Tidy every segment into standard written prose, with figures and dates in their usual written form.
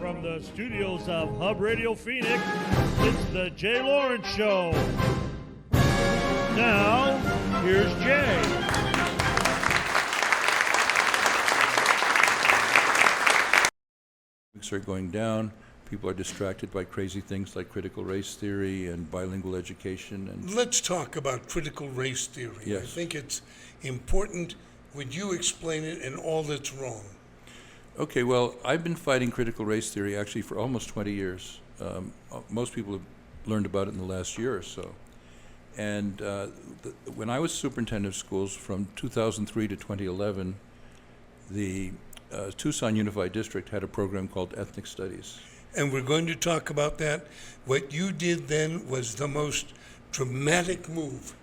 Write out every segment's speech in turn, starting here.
From the studios of Hub Radio Phoenix, it's the Jay Lawrence Show. Now, here's Jay. Are going down. People are distracted by crazy things like critical race theory and bilingual education. And let's talk about critical race theory. Yes. I think it's important. Would you explain it and all that's wrong? Okay, well, I've been fighting critical race theory actually for almost 20 years. Most people have learned about it in the last year or so. And when I was superintendent of schools from 2003 to 2011, the Tucson Unified District had a program called Ethnic Studies. And we're going to talk about that. What you did then was the most dramatic move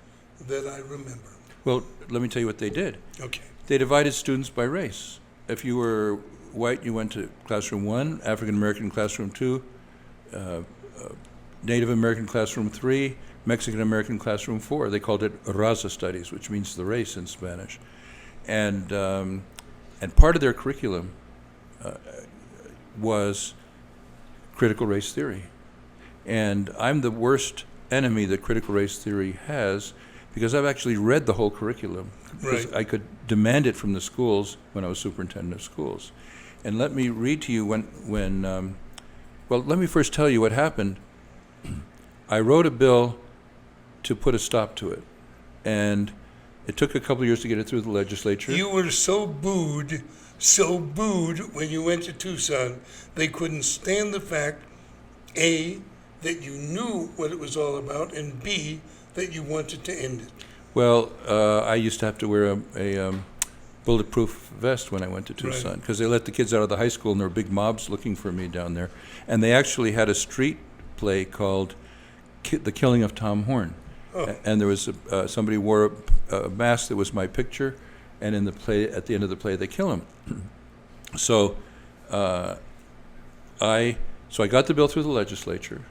that I remember. Well, let me tell you what they did. Okay. They divided students by race. If you were white, you went to classroom 1, African American classroom 2, Native American classroom 3, Mexican American classroom 4. They called it Raza Studies, which means the race in Spanish. And part of their curriculum was critical race theory. And I'm the worst enemy that critical race theory has, because I've actually read the whole curriculum. Because Right. I could demand it from the schools when I was superintendent of schools. And let me read to you well, let me first tell you what happened. I wrote a bill to put a stop to it. And it took a couple of years to get it through the legislature. You were so booed when you went to Tucson. They couldn't stand the fact, A, that you knew what it was all about, and B, that you wanted to end it. Well, I used to have to wear a bulletproof vest when I went to Tucson, because they let the kids out of the high school, and there were big mobs looking for me down there. And they actually had a street play called The Killing of Tom Horne. Oh. And there was somebody wore a mask that was my picture, and in the play, at the end of the play, they kill him. So I got the bill through the legislature.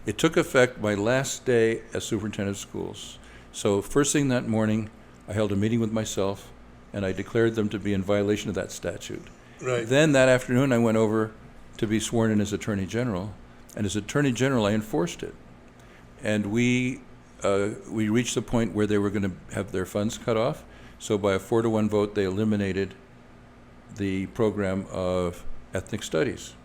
It took effect my last day as superintendent of schools. So first thing that morning, I held a meeting with myself, and I declared them to be in violation of that statute. Right. Then that afternoon, I went over to be sworn in as Attorney General, and as Attorney General, I enforced it. And we reached the point where they were going to have their funds cut off. So by a 4-to-1 vote, they eliminated the program of ethnic studies.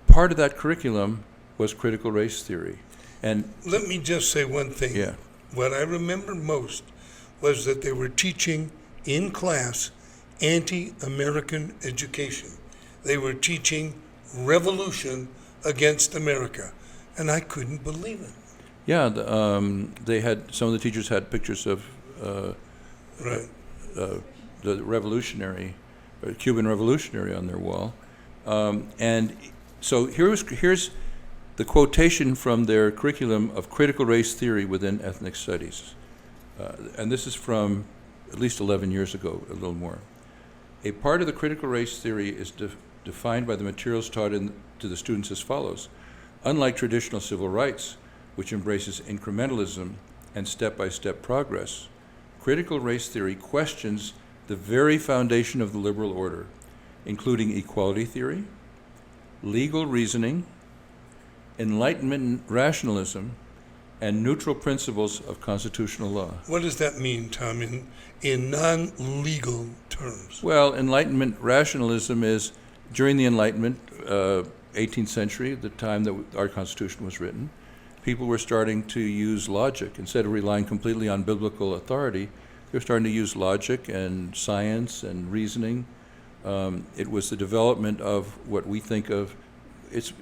Part of that curriculum was critical race theory. And Let me just say one thing. yeah, What I remember most was that they were teaching in class anti-American education. They were teaching revolution against America, and I couldn't believe it. yeah. They had, some of the teachers had pictures of Right. the revolutionary, Cuban revolutionary on their wall. And so here's the quotation from their curriculum of critical race theory within ethnic studies. And this is from at least 11 years ago, a little more. A part of the critical race theory is defined by the materials taught to the students as follows. Unlike traditional civil rights, which embraces incrementalism and step-by-step progress, critical race theory questions the very foundation of the liberal order, including equality theory, legal reasoning, Enlightenment rationalism, and neutral principles of constitutional law. What does that mean, Tom, in non-legal terms? Well, Enlightenment rationalism is, during the Enlightenment, 18th century, the time that our Constitution was written, people were starting to use logic. Instead of relying completely on biblical authority, they were starting to use logic and science and reasoning. It was the development of what we think of, it's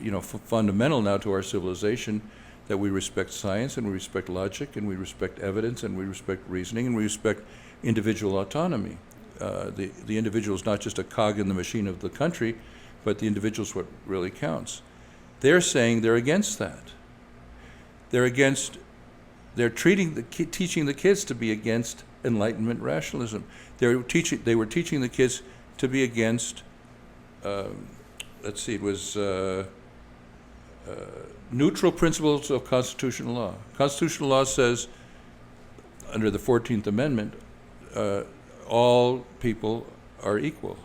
fundamental now to our civilization, that we respect science and we respect logic and we respect evidence and we respect reasoning and we respect individual autonomy. The individual is not just a cog in the machine of the country, but the individual is what really counts. They're saying they're against that. They're teaching the kids to be against Enlightenment rationalism. They were teaching the kids to be against, it was neutral principles of constitutional law. Constitutional law says, under the 14th Amendment, all people are equal.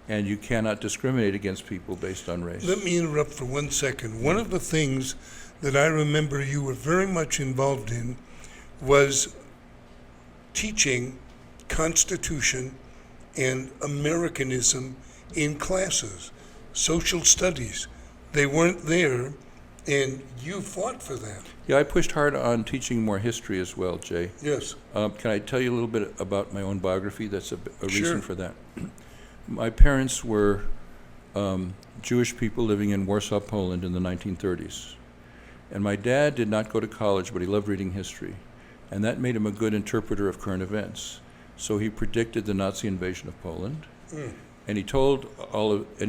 and you cannot discriminate against people based on race. Let me interrupt for 1 second. One of the things that I remember you were very much involved in was teaching Constitution and Americanism in classes, social studies. They weren't there, and you fought for that. Yeah, I pushed hard on teaching more history as well, Jay. Yes. Can I tell you a little bit about my own biography? That's a Sure. reason for that. My parents were Jewish people living in Warsaw, Poland in the 1930s. And my dad did not go to college, but he loved reading history. And that made him a good interpreter of current events. So he predicted the Nazi invasion of Poland. And he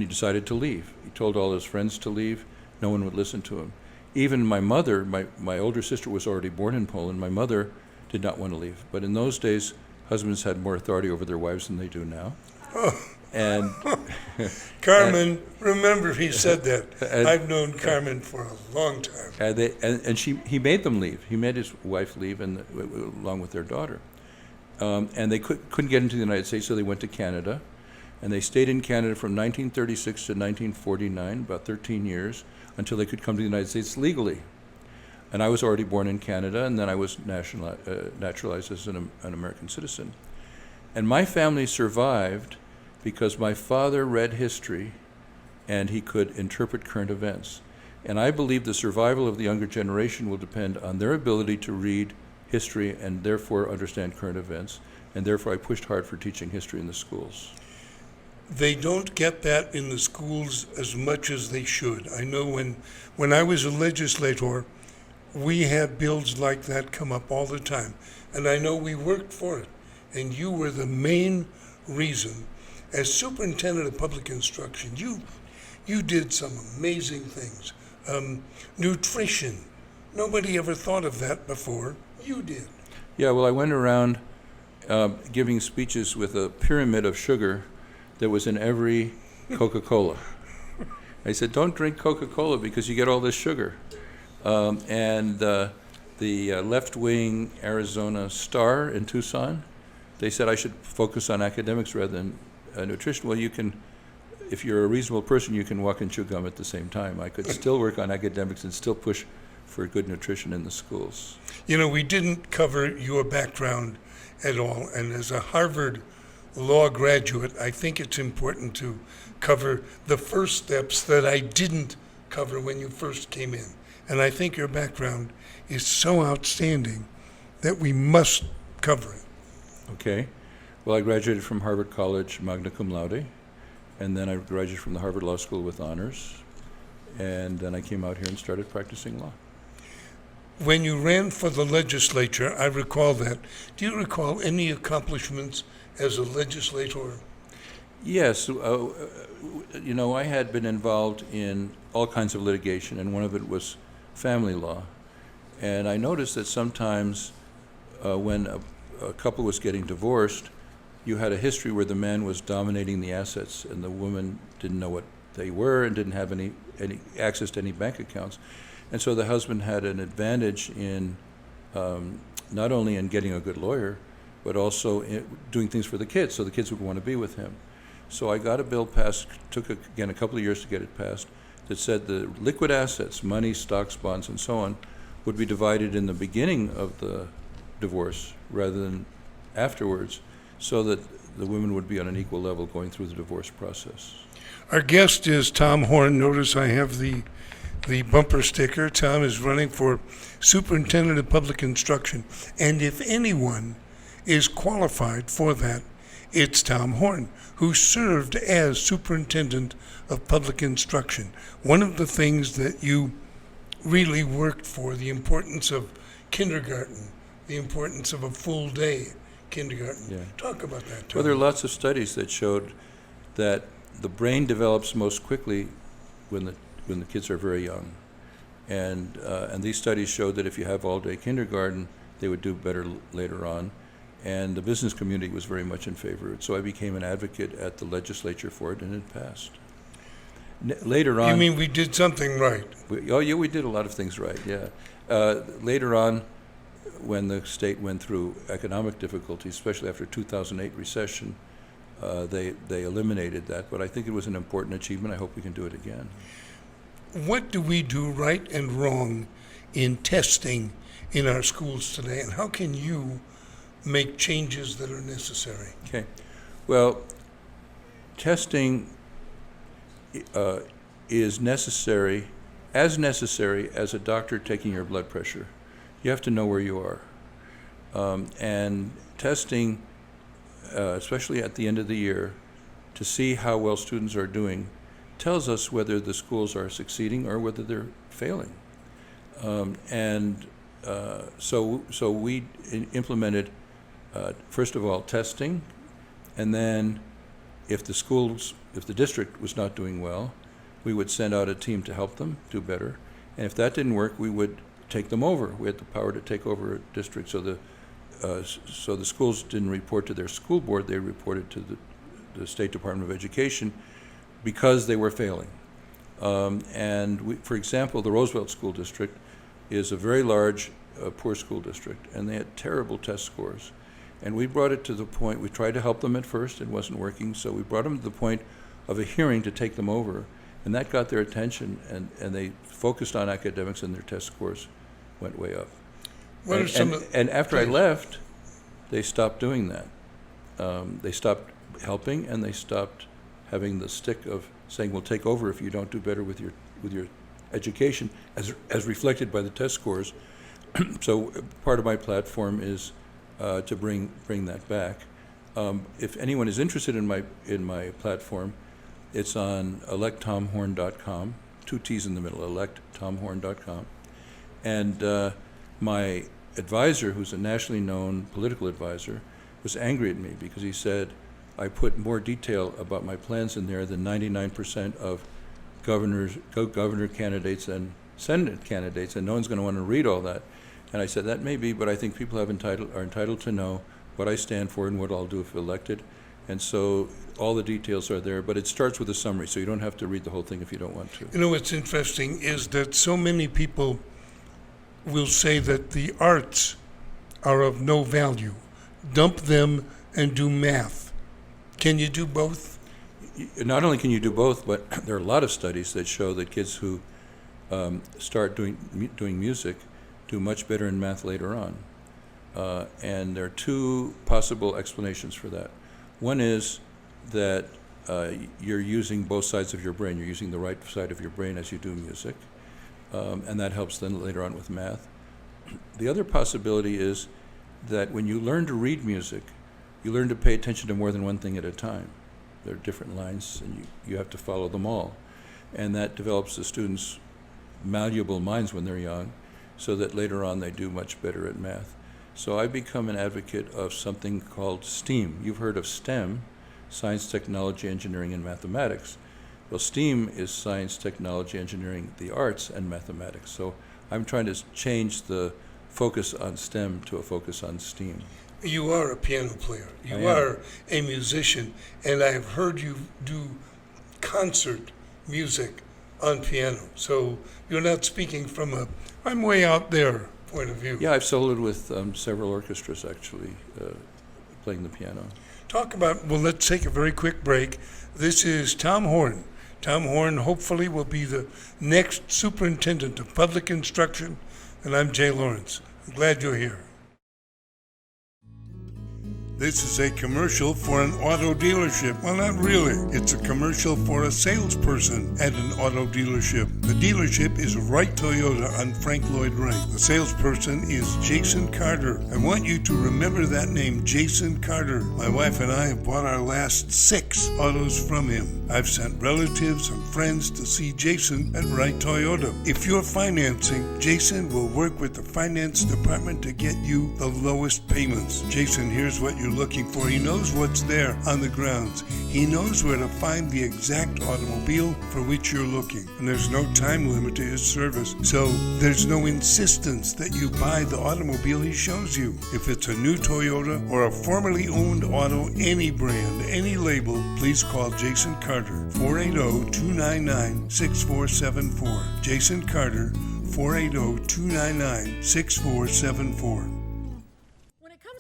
decided to leave. He told all his friends to leave. No one would listen to him. Even my mother, my older sister was already born in Poland. My mother did not want to leave. But in those days, husbands had more authority over their wives than they do now. And Carmen, remember he said that. I've known Carmen for a long time. He made them leave. He made his wife leave, and along with their daughter. And they couldn't get into the United States, so they went to Canada. And they stayed in Canada from 1936 to 1949, about 13 years, until they could come to the United States legally. And I was already born in Canada, and then I was naturalized as an American citizen. And my family survived because my father read history and he could interpret current events. And I believe the survival of the younger generation will depend on their ability to read history and therefore understand current events. And therefore I pushed hard for teaching history in the schools. They don't get that in the schools as much as they should. I know when I was a legislator, we had bills like that come up all the time. And I know we worked for it. And you were the main reason. As superintendent of public instruction, you did some amazing things. Nutrition. Nobody ever thought of that before. You did. Yeah, well, I went around giving speeches with a pyramid of sugar that was in every Coca-Cola. I said, don't drink Coca-Cola because you get all this sugar. The left-wing Arizona Star in Tucson, they said I should focus on academics rather than nutrition. Well, you can, if you're a reasonable person, you can walk and chew gum at the same time. I could still work on academics and still push for good nutrition in the schools. You know, we didn't cover your background at all, and as a Harvard law graduate, I think it's important to cover the first steps that I didn't cover when you first came in. And I think your background is so outstanding that we must cover it. Okay. Well, I graduated from Harvard College magna cum laude, and then I graduated from the Harvard Law School with honors, and then I came out here and started practicing law. When you ran for the legislature, I recall that. Do you recall any accomplishments as a legislator? Yes. I had been involved in all kinds of litigation, and one of it was family law. And I noticed that sometimes when a couple was getting divorced, you had a history where the man was dominating the assets and the woman didn't know what they were and didn't have any access to any bank accounts. And so the husband had an advantage in not only in getting a good lawyer, but also doing things for the kids, so the kids would want to be with him. So I got a bill passed, took again a couple of years to get it passed, that said the liquid assets, money, stocks, bonds, and so on, would be divided in the beginning of the divorce rather than afterwards, so that the women would be on an equal level going through the divorce process. Our guest is Tom Horne. Notice I have the bumper sticker. Tom is running for Superintendent of Public Instruction. And if anyone is qualified for that, it's Tom Horne, who served as Superintendent of Public Instruction. One of the things that you really worked for, the importance of kindergarten, the importance of a full day kindergarten. Yeah. Talk about that, Tom. Well, there are lots of studies that showed that the brain develops most quickly when the kids are very young. And these studies showed that if you have all-day kindergarten, they would do better later on. And the business community was very much in favor of it. So I became an advocate at the legislature for it, and it passed. Later on... You mean we did something right? We did a lot of things right, yeah. Later on, when the state went through economic difficulties, especially after 2008 recession, they eliminated that. But I think it was an important achievement. I hope we can do it again. What do we do right and wrong in testing in our schools today, and how can you make changes that are necessary? Okay. Well, testing is necessary as a doctor taking your blood pressure. You have to know where you are. And testing, especially at the end of the year, to see how well students are doing, tells us whether the schools are succeeding or whether they're failing. So we implemented, first of all, testing, and then if the district was not doing well, we would send out a team to help them do better. And if that didn't work, we would take them over. We had the power to take over a district. So the schools didn't report to their school board, they reported to the State Department of Education because they were failing. For example, the Roosevelt School District is a very large poor school district, and they had terrible test scores. And we brought it to the point, we tried to help them at first, it wasn't working, so we brought them to the point of a hearing to take them over, and that got their attention, and they focused on academics, and their test scores went way up. And after I left, they stopped doing that. They stopped helping, and they stopped having the stick of saying, we'll take over if you don't do better with your education, as reflected by the test scores. So part of my platform is to bring that back. If anyone is interested in my platform, it's on electtomhorne.com, 2 T's in the middle, electtomhorne.com. And my advisor, who's a nationally known political advisor, was angry at me because he said I put more detail about my plans in there than 99% of governor candidates and Senate candidates, and no one's going to want to read all that. And I said, that may be, but I think people are entitled to know what I stand for and what I'll do if elected. And so all the details are there, but it starts with a summary, so you don't have to read the whole thing if you don't want to. You know, what's interesting is that so many people will say that the arts are of no value. Dump them and do math. Can you do both? Not only can you do both, but there are a lot of studies that show that kids who start doing music do much better in math later on. And there are 2 possible explanations for that. One is that you're using both sides of your brain. You're using the right side of your brain as you do music, and that helps then later on with math. The other possibility is that when you learn to read music, you learn to pay attention to more than one thing at a time. There are different lines, and you have to follow them all. And that develops the students' malleable minds when they're young, so that later on they do much better at math. So I become an advocate of something called STEAM. You've heard of STEM, science, technology, engineering, and mathematics. Well, STEAM is science, technology, engineering, the arts, and mathematics. So I'm trying to change the focus on STEM to a focus on STEAM. You are a piano player. You are a musician, and I've heard you do concert music on piano. So you're not speaking from a I'm way out there point of view. Yeah, I've soloed with several orchestras, actually, playing the piano. Let's take a very quick break. This is Tom Horne. Tom Horne hopefully will be the next superintendent of public instruction, and I'm Jay Lawrence. I'm glad you're here. This is a commercial for an auto dealership. Well, not really. It's a commercial for a salesperson at an auto dealership. The dealership is Wright Toyota on Frank Lloyd Wright. The salesperson is Jason Carter. I want you to remember that name, Jason Carter. My wife and I have bought our last 6 autos from him. I've sent relatives and friends to see Jason at Wright Toyota. If you're financing, Jason will work with the finance department to get you the lowest payments. Jason, here's what you're looking for. He knows what's there on the grounds. He knows where to find the exact automobile for which you're looking. And there's no time limit to his service, so there's no insistence that you buy the automobile he shows you. If it's a new Toyota or a formerly owned auto, any brand, any label, please call Jason Carter, 480-299-6474. Jason Carter, 480-299-6474.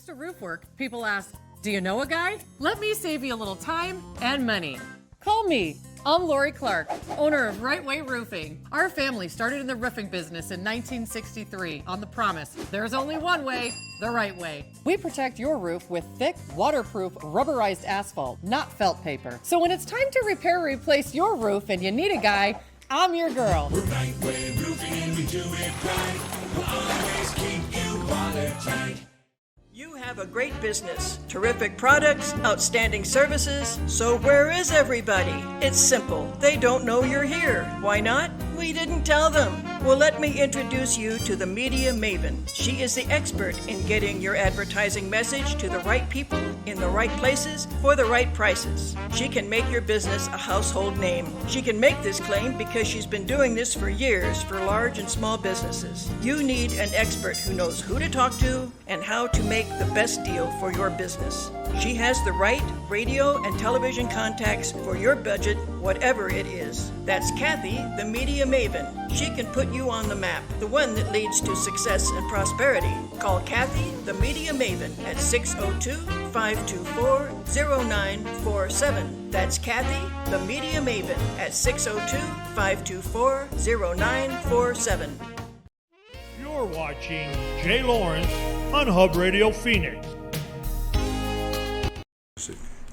To roof work, people ask, Do you know a guy? Let me save you a little time and money. Call me. I'm Lori Clark, owner of Right Way Roofing. Our family started in the roofing business in 1963 on the promise there's only one way, the right way. We protect your roof with thick, waterproof, rubberized asphalt, not felt paper. So when it's time to repair or replace your roof and you need a guy, I'm your girl. We're Right Way Roofing and we do it right. We'll always keep you watertight. You have a great business, terrific products, outstanding services. So where is everybody? It's simple. They don't know you're here. Why not? We didn't tell them. Well, let me introduce you to the Media Maven. She is the expert in getting your advertising message to the right people in the right places for the right prices. She can make your business a household name. She can make this claim because she's been doing this for years for large and small businesses. You need an expert who knows who to talk to and how to make the best deal for your business. She has the right radio and television contacts for your budget, whatever it is. That's Kathy, the Media Maven. She can put you on the map, the one that leads to success and prosperity. Call Kathy, the Media Maven, at 602-524-0947. That's Kathy, the Media Maven, at 602-524-0947. You're watching Jay Lawrence on Hub Radio Phoenix.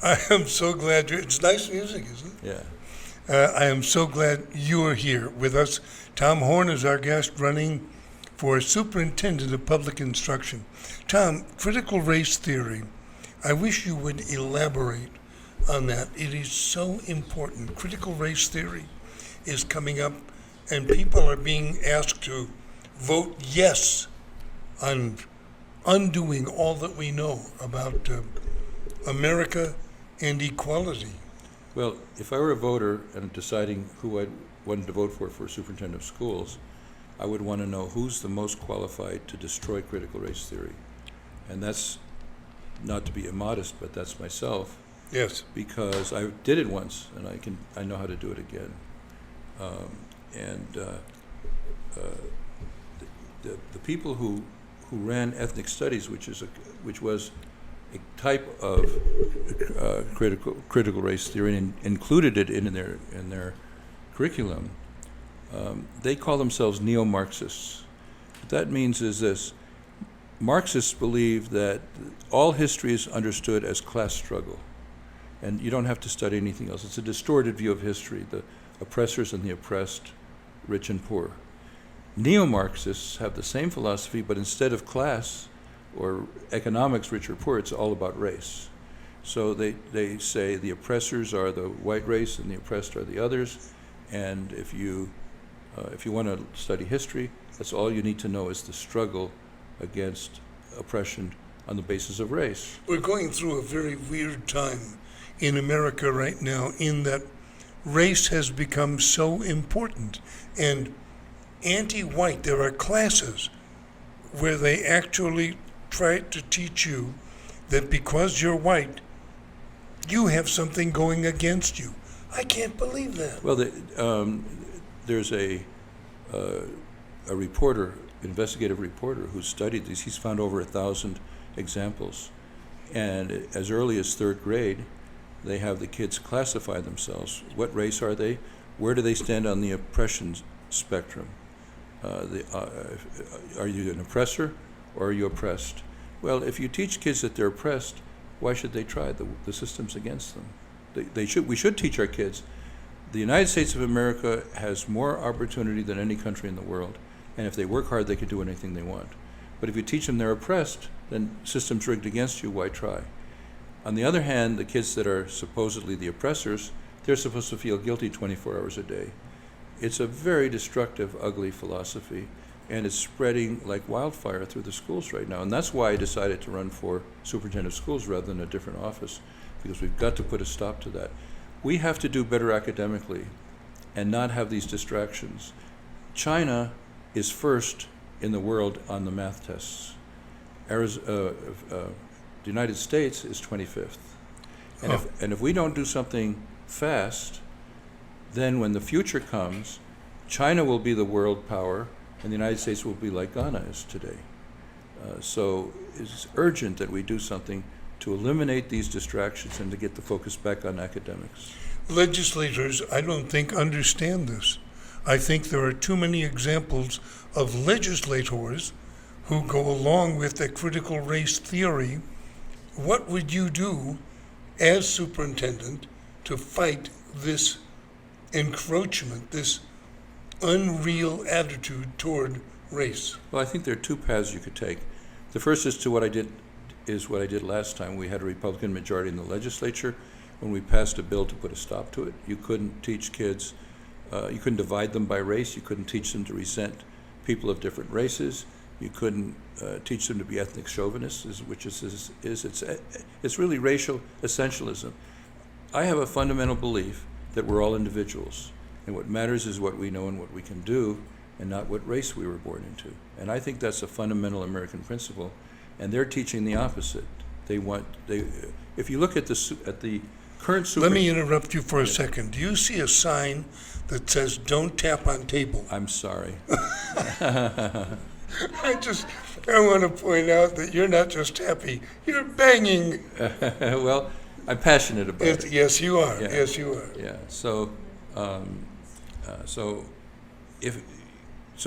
I am so glad it's nice music, isn't it? Yeah. I am so glad you are here with us. Tom Horne is our guest, running for Superintendent of Public Instruction. Tom, critical race theory, I wish you would elaborate on that. It is so important. Critical race theory is coming up, and people are being asked to vote yes on undoing all that we know about America and equality. Well, if I were a voter and deciding who I wanted to vote for superintendent of schools, I would want to know who's the most qualified to destroy critical race theory. And that's not to be immodest, but that's myself. Yes. Because I did it once, and I know how to do it again. The people who ran ethnic studies, which was a type of critical race theory, and included it in their curriculum, they call themselves neo-Marxists. What that means is this: Marxists believe that all history is understood as class struggle, and you don't have to study anything else. It's a distorted view of history, the oppressors and the oppressed, rich and poor. Neo-Marxists have the same philosophy, but instead of class or economics, rich or poor, it's all about race. So they say the oppressors are the white race and the oppressed are the others, and if you want to study history, that's all you need to know is the struggle against oppression on the basis of race. We're going through a very weird time in America right now, in that race has become so important. And anti-white, there are classes where they actually try to teach you that because you're white, you have something going against you. I can't believe that. Well, there's a reporter, investigative reporter, who studied these. He's found over 1,000 examples. And as early as third grade, they have the kids classify themselves. What race are they? Where do they stand on the oppression spectrum? Are you an oppressor or are you oppressed? Well, if you teach kids that they're oppressed, why should they try? The system's against them. We should teach our kids. The United States of America has more opportunity than any country in the world, and if they work hard, they can do anything they want. But if you teach them they're oppressed, then system's rigged against you, why try? On the other hand, the kids that are supposedly the oppressors, they're supposed to feel guilty 24 hours a day. It's a very destructive, ugly philosophy, and it's spreading like wildfire through the schools right now. And that's why I decided to run for superintendent of schools rather than a different office, because we've got to put a stop to that. We have to do better academically and not have these distractions. China is first in the world on the math tests. The United States is 25th. And if we don't do something fast, then when the future comes, China will be the world power, and the United States will be like Ghana is today. So it's urgent that we do something to eliminate these distractions and to get the focus back on academics. Legislators, I don't think, understand this. I think there are too many examples of legislators who go along with the critical race theory. What would you do as superintendent to fight this encroachment, this unreal attitude toward race? Well, I think there are two paths you could take. The first is what I did last time. We had a Republican majority in the legislature. When we passed a bill to put a stop to it, you couldn't teach kids, you couldn't divide them by race. You couldn't teach them to resent people of different races. You couldn't teach them to be ethnic chauvinists, which it's really racial essentialism. I have a fundamental belief that we're all individuals, and what matters is what we know and what we can do, and not what race we were born into. And I think that's a fundamental American principle, and they're teaching the opposite. If you look at the current super... Let me interrupt you for a second. Do you see a sign that says, "Don't tap on table"? I'm sorry. I want to point out that you're not just happy, you're banging. Well, I'm passionate about it. Yes, you are. Yeah. Yes, you are. Yeah. So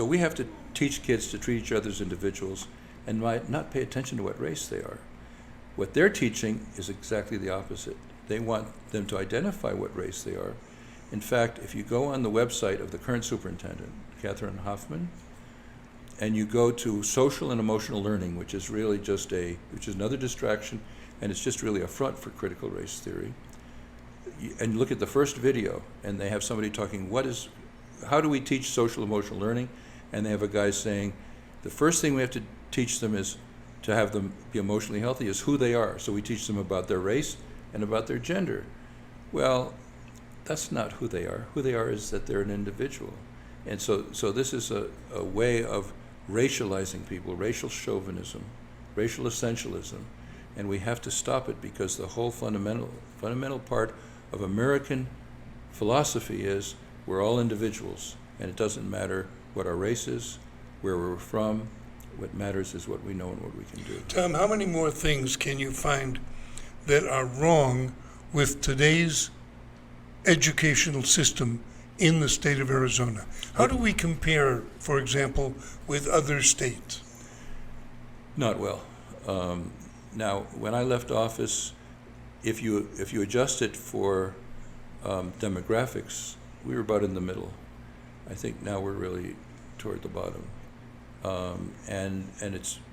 we have to teach kids to treat each other as individuals and not pay attention to what race they are. What they're teaching is exactly the opposite. They want them to identify what race they are. In fact, if you go on the website of the current superintendent, Catherine Hoffman, and you go to social and emotional learning, which is really which is another distraction, and it's just really a front for critical race theory. And you look at the first video, and they have somebody talking, how do we teach social emotional learning? And they have a guy saying, the first thing we have to teach them is to have them be emotionally healthy is who they are. So we teach them about their race and about their gender. Well, that's not who they are. Who they are is that they're an individual. And so this is a way of racializing people, racial chauvinism, racial essentialism, and we have to stop it because the whole fundamental part of American philosophy is we're all individuals, and it doesn't matter what our race is, where we're from. What matters is what we know and what we can do. Tom, how many more things can you find that are wrong with today's educational system in the state of Arizona? How do we compare, for example, with other states? Not well. Now, when I left office, if you adjust it for demographics, we were about in the middle. I think now we're really toward the bottom, and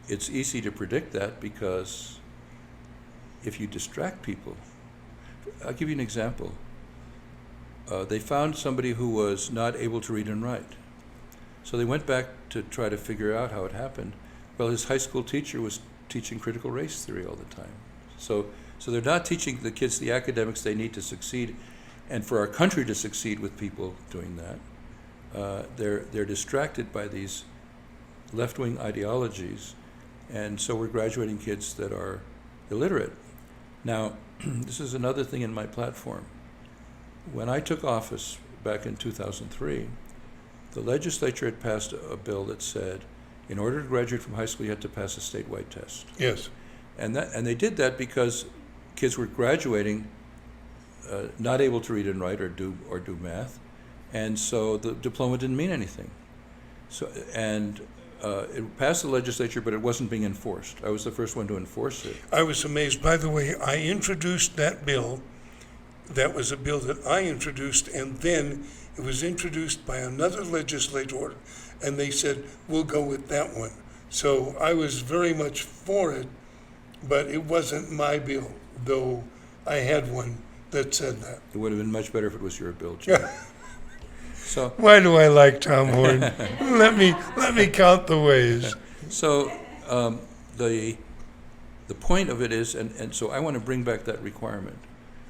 it's easy to predict that because if you distract people, I'll give you an example. They found somebody who was not able to read and write. So they went back to try to figure out how it happened. Well, his high school teacher was teaching critical race theory all the time. So they're not teaching the kids the academics they need to succeed, and for our country to succeed with people doing that. They're distracted by these left-wing ideologies, and so we're graduating kids that are illiterate. Now, this is another thing in my platform. When I took office back in 2003, the legislature had passed a bill that said, in order to graduate from high school, you had to pass a statewide test. Yes. And they did that because kids were graduating not able to read and write or do math, and so the diploma didn't mean anything. So it passed the legislature, but it wasn't being enforced. I was the first one to enforce it. I was amazed. By the way, I introduced that bill. That was a bill that I introduced, and then it was introduced by another legislator, and they said, we'll go with that one. So I was very much for it, but it wasn't my bill, though I had one that said that. It would have been much better if it was your bill, Jim. So why do I like Tom Horne? Let me count the ways. So the point of it is, and so I want to bring back that requirement,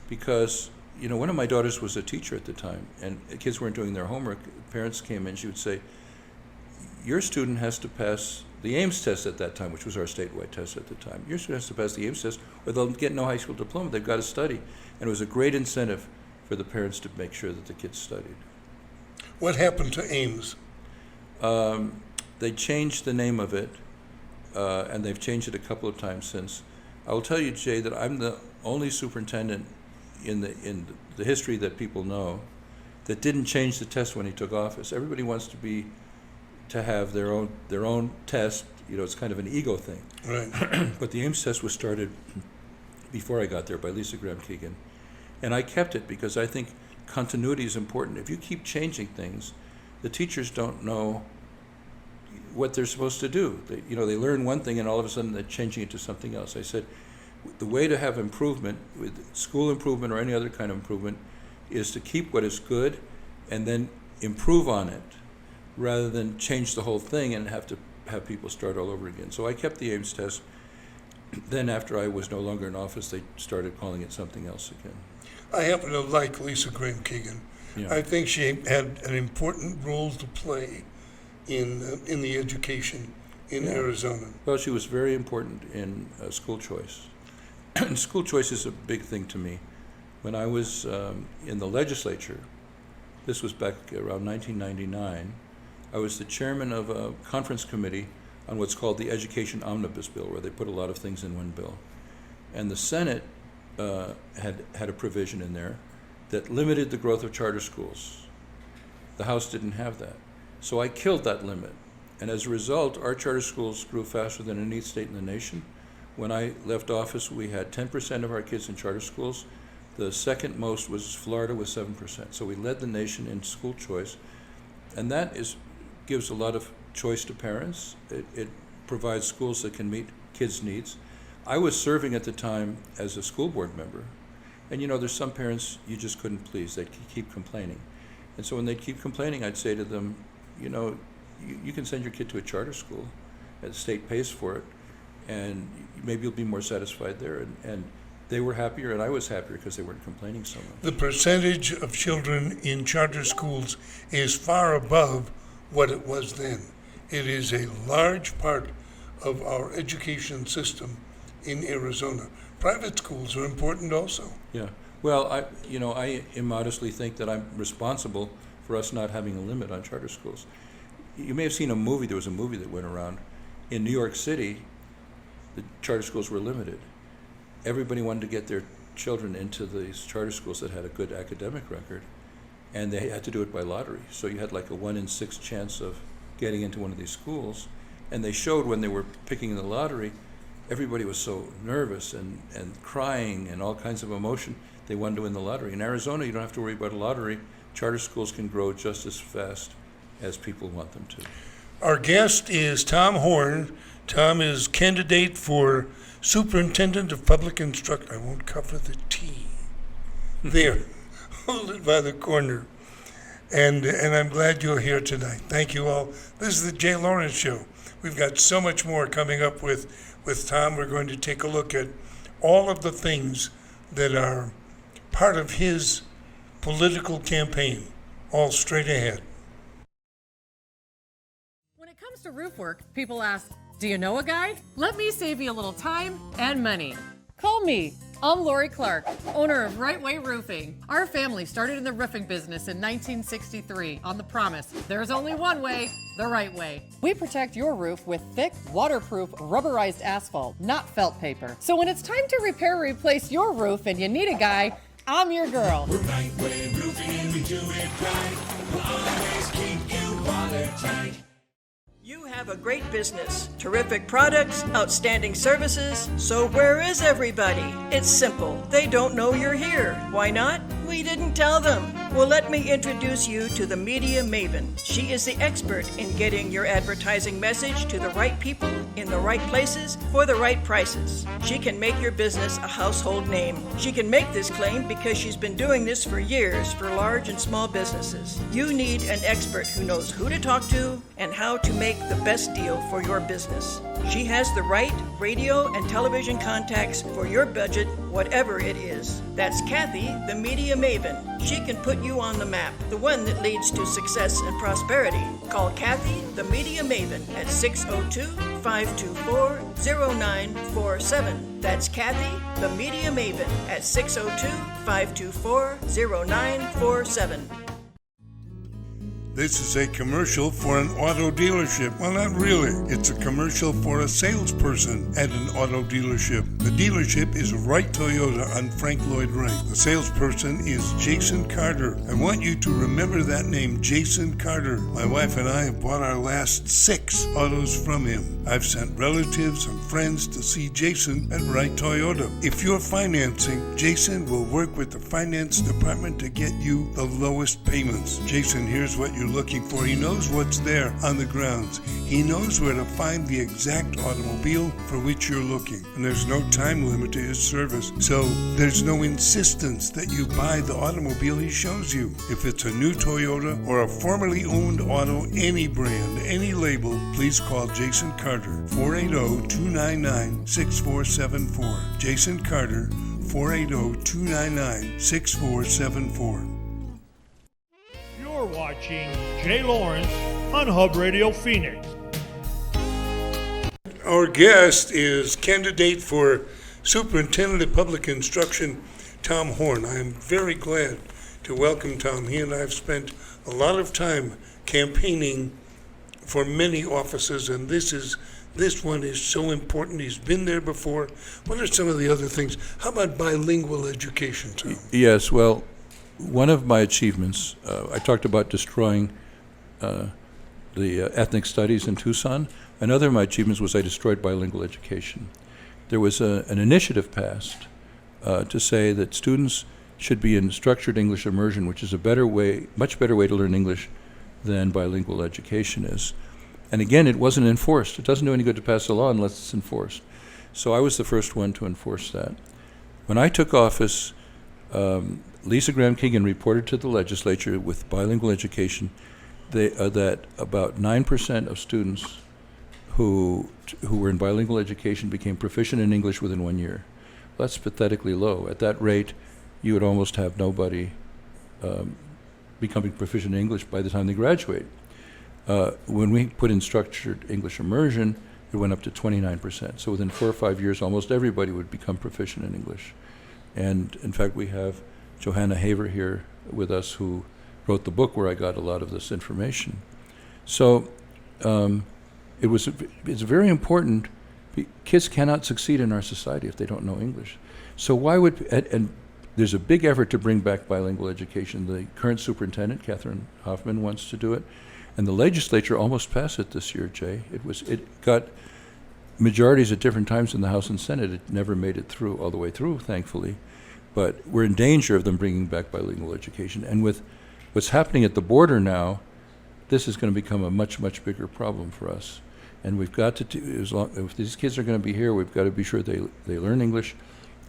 because one of my daughters was a teacher at the time, and kids weren't doing their homework. Parents came in, she would say, your student has to pass the Ames test at that time, which was our statewide test at the time. Your student has to pass the Ames test, or they'll get no high school diploma. They've got to study. And it was a great incentive for the parents to make sure that the kids studied. What happened to Ames? They changed the name of it, and they've changed it a couple of times since. I will tell you, Jay, that I'm the only superintendent in the history that people know that didn't change the test when he took office. Everybody wants to have their own test. You know, it's kind of an ego thing. Right. But the Ames test was started before I got there by Lisa Graham Keegan, and I kept it because I think continuity is important. If you keep changing things, the teachers don't know what they're supposed to do. They learn one thing and all of a sudden they're changing it to something else. I said, the way to have improvement, with school improvement or any other kind of improvement, is to keep what is good and then improve on it, rather than change the whole thing and have to have people start all over again. So I kept the Ames test. Then after I was no longer in office, they started calling it something else again. I happen to like Lisa Graham Keegan. Yeah. I think she had an important role to play in the education in Arizona. Well, she was very important in school choice. School choice is a big thing to me. When I was in the legislature, this was back around 1999, I was the chairman of a conference committee on what's called the Education Omnibus Bill, where they put a lot of things in one bill. And the Senate had a provision in there that limited the growth of charter schools. The House didn't have that. So I killed that limit. And as a result, our charter schools grew faster than any state in the nation. When I left office, we had 10% of our kids in charter schools. The second most was Florida with 7%. So we led the nation in school choice. And that gives a lot of choice to parents. It provides schools that can meet kids' needs. I was serving at the time as a school board member. And there's some parents you just couldn't please. They'd keep complaining. And so when they'd keep complaining, I'd say to them, you can send your kid to a charter school, and the state pays for it, and maybe you'll be more satisfied there. And they were happier, and I was happier because they weren't complaining so much. The percentage of children in charter schools is far above what it was then. It is a large part of our education system in Arizona. Private schools are important also. Yeah. Well, I immodestly think that I'm responsible for us not having a limit on charter schools. You may have seen a movie. There was a movie that went around. In New York City, the charter schools were limited. Everybody wanted to get their children into these charter schools that had a good academic record, and they had to do it by lottery. So you had like a 1 in 6 chance of getting into one of these schools. And they showed when they were picking the lottery, everybody was so nervous and crying and all kinds of emotion. They wanted to win the lottery. In Arizona, you don't have to worry about a lottery. Charter schools can grow just as fast as people want them to. Our guest is Tom Horne. Tom is candidate for Superintendent of Public Instruction. I won't cover the T. There, hold it by the corner. And I'm glad you're here tonight. Thank you all. This is the Jay Lawrence Show. We've got so much more coming up with Tom. We're going to take a look at all of the things that are part of his political campaign, all straight ahead. When it comes to roof work, people ask, do you know a guy? Let me save you a little time and money. Call me. I'm Lori Clark, owner of Right Way Roofing. Our family started in the roofing business in 1963 on the promise, there's only one way, the right way. We protect your roof with thick, waterproof, rubberized asphalt, not felt paper. So when it's time to repair or replace your roof and you need a guy, I'm your girl. We're Right Way Roofing and we do it right. We'll always keep you watertight. You have a great business, terrific products, outstanding services, so where is everybody? It's simple. They don't know you're here. Why not? We didn't tell them. Well, let me introduce you to the Media Maven. She is the expert in getting your advertising message to the right people in the right places for the right prices. She can make your business a household name. She can make this claim because she's been doing this for years for large and small businesses. You need an expert who knows who to talk to and how to make the best deal for your business. She has the right radio and television contacts for your budget, whatever it is. That's Kathy, the Media Maven. She can put you on the map, the one that leads to success and prosperity. Call Kathy, the Media Maven, at 602-524-0947. That's Kathy, the Media Maven, at 602-524-0947. This is a commercial for an auto dealership. Well, not really. It's a commercial for a salesperson at an auto dealership. The dealership is Wright Toyota on Frank Lloyd Wright. The salesperson is Jason Carter. I want you to remember that name, Jason Carter. My wife and I have bought our last 6 autos from him. I've sent relatives and friends to see Jason at Wright Toyota. If you're financing, Jason will work with the finance department to get you the lowest payments. Jason here's what you're looking for. He knows what's there on the grounds. He knows where to find the exact automobile for which you're looking. And there's no time limit to his service, so there's no insistence that you buy the automobile he shows you. If it's a new Toyota or a formerly owned auto, any brand, any label, please call Jason Carter, 480-299-6474. Jason Carter, 480-299-6474. You're watching Jay Lawrence on Hub Radio Phoenix. Our guest is candidate for Superintendent of Public Instruction, Tom Horne. I am very glad to welcome Tom. He and I have spent a lot of time campaigning for many offices, and this one is so important. He's been there before. What are some of the other things? How about bilingual education, Tom? Yes, well, one of my achievements, I talked about destroying the ethnic studies in Tucson. Another of my achievements was I destroyed bilingual education. There was an initiative passed to say that students should be in structured English immersion, which is a better way, much better way to learn English than bilingual education is. And again, it wasn't enforced. It doesn't do any good to pass a law unless it's enforced. So I was the first one to enforce that. When I took office, Lisa Graham Keegan reported to the legislature with bilingual education that about 9% of students who were in bilingual education became proficient in English within 1 year. Well, that's pathetically low. At that rate, you would almost have nobody becoming proficient in English by the time they graduate. When we put in structured English immersion, it went up to 29%. So within 4 or 5 years, almost everybody would become proficient in English. And in fact, we have Johanna Haver here with us, who wrote the book where I got a lot of this information. So it's very important. Kids cannot succeed in our society if they don't know English. So why would, and there's a big effort to bring back bilingual education. The current superintendent, Catherine Hoffman, wants to do it. And the legislature almost passed it this year, Jay. It got majorities at different times in the House and Senate. It never made it through, all the way through, thankfully. But we're in danger of them bringing back bilingual education. And with what's happening at the border now, this is going to become a much, much bigger problem for us. And we've got to, if these kids are going to be here, we've got to be sure they learn English,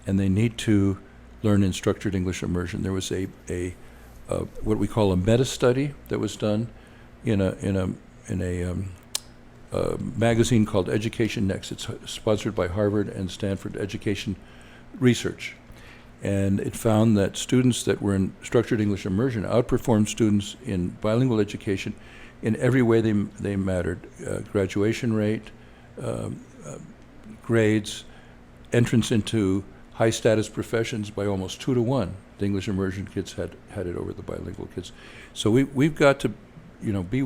and they need to learn in structured English immersion. There was a what we call a meta study that was done in a magazine called Education Next. It's sponsored by Harvard and Stanford Education Research. And it found that students that were in structured English immersion outperformed students in bilingual education in every way they mattered. Graduation rate, grades, entrance into high status professions by almost 2 to 1. The English immersion kids had it over the bilingual kids. So we've got to, be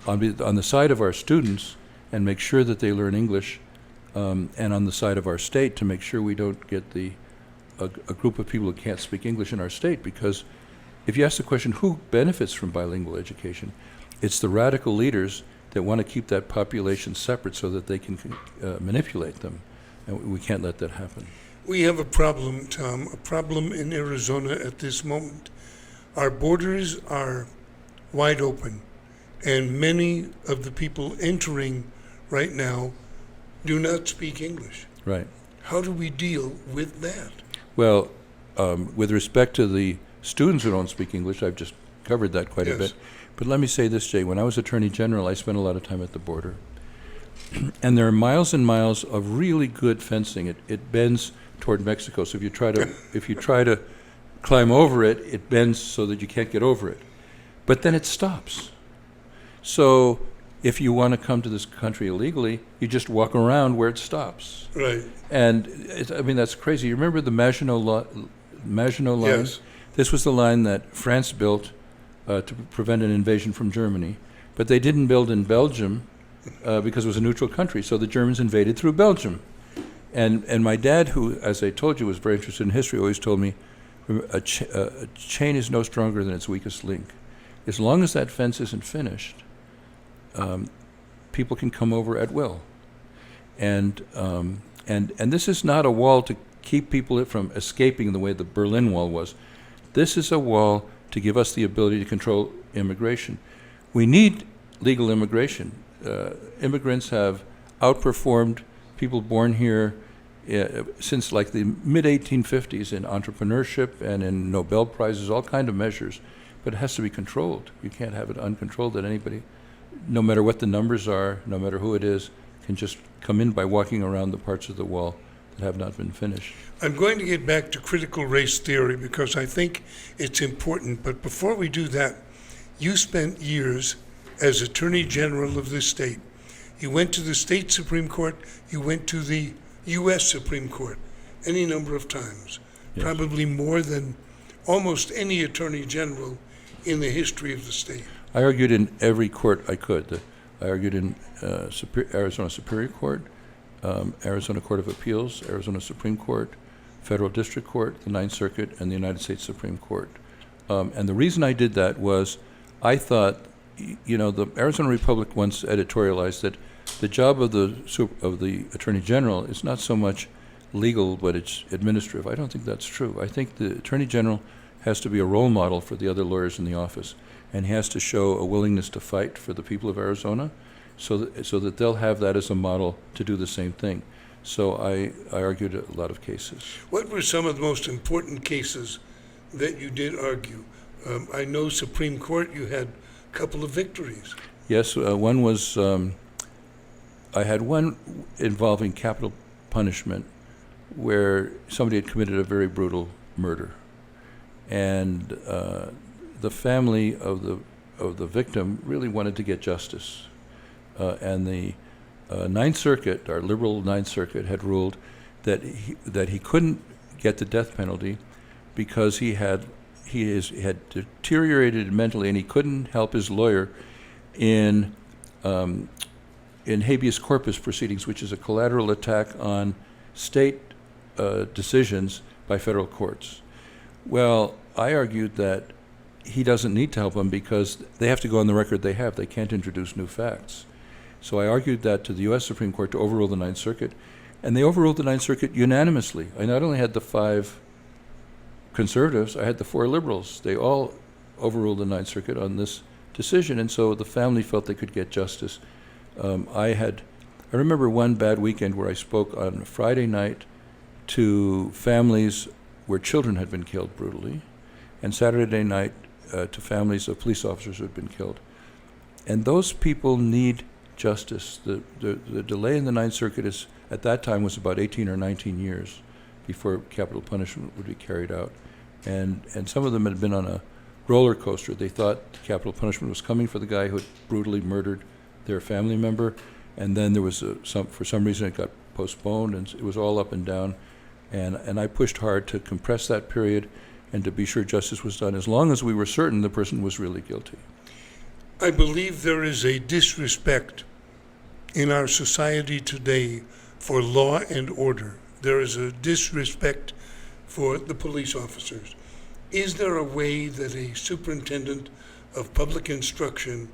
on the side of our students and make sure that they learn English, and on the side of our state to make sure we don't get a group of people who can't speak English in our state. Because if you ask the question, who benefits from bilingual education, it's the radical leaders that want to keep that population separate so that they can manipulate them. And we can't let that happen. We have a problem, Tom, a problem in Arizona at this moment. Our borders are wide open, and many of the people entering right now do not speak English. Right. How do we deal with that? Well, with respect to the students who don't speak English, I've just covered that quite a bit. But let me say this, Jay. When I was Attorney General, I spent a lot of time at the border. And there are miles and miles of really good fencing. It bends toward Mexico. So if you try to climb over it, it bends so that you can't get over it. But then it stops. So if you want to come to this country illegally, you just walk around where it stops. Right. And that's crazy. You remember the Maginot Line? Yes. This was the line that France built to prevent an invasion from Germany. But they didn't build in Belgium because it was a neutral country, so the Germans invaded through Belgium. And my dad, who, as I told you, was very interested in history, always told me, a chain is no stronger than its weakest link. As long as that fence isn't finished, people can come over at will. And this is not a wall to keep people from escaping the way the Berlin Wall was. This is a wall to give us the ability to control immigration. We need legal immigration. Immigrants have outperformed people born here since like the mid-1850s in entrepreneurship and in Nobel Prizes, all kind of measures. But it has to be controlled. You can't have it uncontrolled, that anybody, no matter what the numbers are, no matter who it is, can just come in by walking around the parts of the wall that have not been finished. I'm going to get back to critical race theory because I think it's important. But before we do that, you spent years as Attorney General of this state. You went to the state Supreme Court. You went to the U.S. Supreme Court any number of times, Yes. probably more than almost any Attorney General in the history of the state. I argued in every court I could. I argued in Arizona Superior Court, Arizona Court of Appeals, Arizona Supreme Court, Federal District Court, the Ninth Circuit, and the United States Supreme Court. And the reason I did that was I thought, the Arizona Republic once editorialized that the job of the Attorney General is not so much legal, but it's administrative. I don't think that's true. I think the Attorney General has to be a role model for the other lawyers in the office, and he has to show a willingness to fight for the people of Arizona so that they'll have that as a model to do the same thing. So I argued a lot of cases. What were some of the most important cases that you did argue? I know Supreme Court, you had a couple of victories. Yes, one was, I had one involving capital punishment where somebody had committed a very brutal murder. And the family of the victim really wanted to get justice. And the Ninth Circuit, our liberal Ninth Circuit, had ruled that he couldn't get the death penalty because he had deteriorated mentally, and he couldn't help his lawyer in habeas corpus proceedings, which is a collateral attack on state decisions by federal courts. Well, I argued that he doesn't need to help him because they have to go on the record they have. They can't introduce new facts. So I argued that to the U.S. Supreme Court to overrule the Ninth Circuit, and they overruled the Ninth Circuit unanimously. I not only had the 5 conservatives, I had the 4 liberals. They all overruled the Ninth Circuit on this decision, and so the family felt they could get justice. I remember one bad weekend where I spoke on a Friday night to families where children had been killed brutally, and Saturday night to families of police officers who had been killed. And those people need justice. The delay in the Ninth Circuit at that time was about 18 or 19 years before capital punishment would be carried out. And some of them had been on a roller coaster. They thought capital punishment was coming for the guy who had brutally murdered their family member, and then there was for some reason it got postponed, and it was all up and down. And I pushed hard to compress that period and to be sure justice was done as long as we were certain the person was really guilty. I believe there is a disrespect in our society today for law and order. There is a disrespect for the police officers. Is there a way that a superintendent of public instruction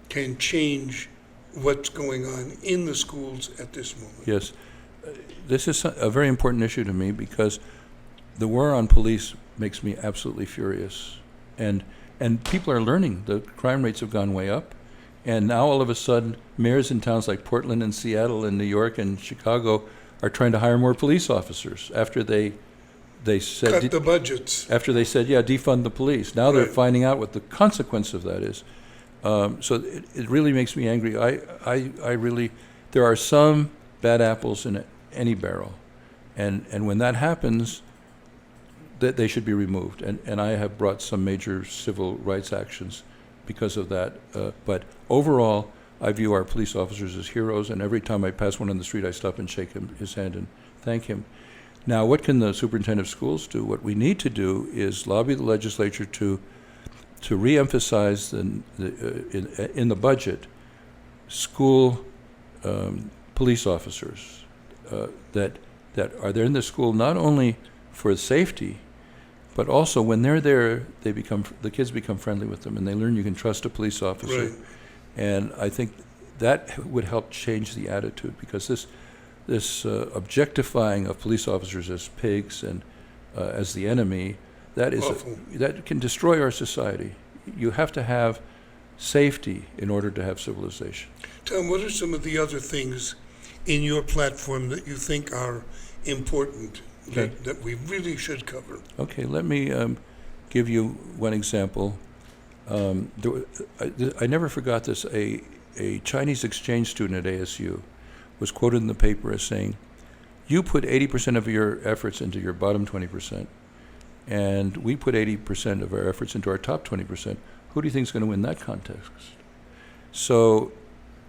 can change what's going on in the schools at this moment? Yes. This is a very important issue to me because the war on police makes me absolutely furious. And people are learning. The crime rates have gone way up. And now all of a sudden, mayors in towns like Portland and Seattle and New York and Chicago are trying to hire more police officers after they said... Cut the budgets. After they said, defund the police. Now they're Right. finding out what the consequence of that is. So it really makes me angry. I really... There are some bad apples in any barrel. And when that happens, that they should be removed. And I have brought some major civil rights actions because of that. But overall, I view our police officers as heroes, and every time I pass one on the street, I stop and shake his hand and thank him. Now, what can the superintendent of schools do? What we need to do is lobby the legislature to to re-emphasize in the budget school police officers that are there in the school not only for safety, but also when they're there, the kids become friendly with them, and they learn you can trust a police officer. Right. And I think that would help change the attitude, because this objectifying of police officers as pigs and as the enemy, that can destroy our society. You have to have safety in order to have civilization. Tom, what are some of the other things in your platform that you think are important that we really should cover? Okay, let me give you one example. I never forgot this. A Chinese exchange student at ASU was quoted in the paper as saying, "You put 80% of your efforts into your bottom 20%, and we put 80% of our efforts into our top 20%. Who do you think is going to win that contest?" So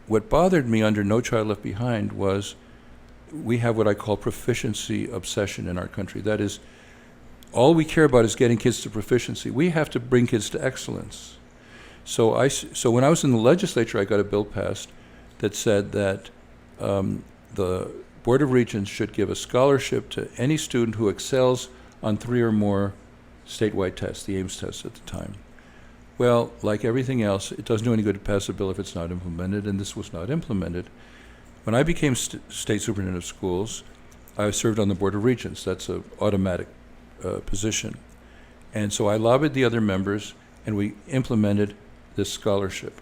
what bothered me under No Child Left Behind was we have what I call proficiency obsession in our country. That is, all we care about is getting kids to proficiency. We have to bring kids to excellence. So when I was in the legislature, I got a bill passed that said that the Board of Regents should give a scholarship to any student who excels on 3 or more statewide tests, the Ames test at the time. Well, like everything else, it doesn't do any good to pass a bill if it's not implemented, and this was not implemented. When I became state superintendent of schools, I served on the Board of Regents. That's an automatic position. And so I lobbied the other members, and we implemented this scholarship.